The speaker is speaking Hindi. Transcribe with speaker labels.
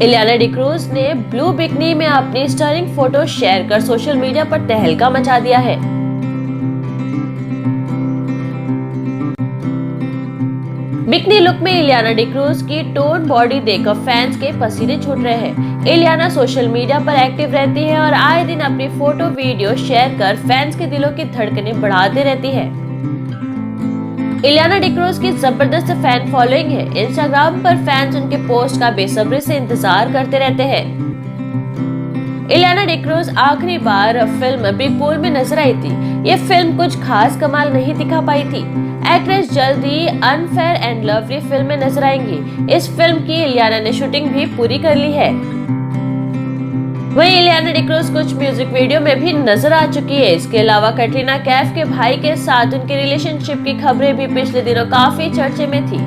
Speaker 1: इलियाना डिक्रूज ने ब्लू बिकनी में अपनी स्टनिंग फोटो शेयर कर सोशल मीडिया पर तहलका मचा दिया है। बिकनी लुक में इलियाना डिक्रूज की टोन बॉडी देखकर फैंस के पसीने छूट रहे हैं। इलियाना सोशल मीडिया पर एक्टिव रहती है और आए दिन अपनी फोटो वीडियो शेयर कर फैंस के दिलों की धड़कनें बढ़ाती रहती है। इलियाना डिक्रूज की जबरदस्त फैन फॉलोइंग है। इंस्टाग्राम पर फैंस उनके पोस्ट का बेसब्री से इंतजार करते रहते हैं। इलियाना डिक्रूज आखिरी बार फिल्म बिग बुल में नजर आई थी। ये फिल्म कुछ खास कमाल नहीं दिखा पाई थी। एक्ट्रेस जल्द ही अनफेयर एंड लवली फिल्म में नजर आएंगी। इस फिल्म की इलियाना ने शूटिंग भी पूरी कर ली है। वहीं इलियाना डिक्रूज कुछ म्यूजिक वीडियो में भी नजर आ चुकी है। इसके अलावा कैटरीना कैफ के भाई के साथ उनके रिलेशनशिप की खबरें भी पिछले दिनों काफी चर्चे में थी।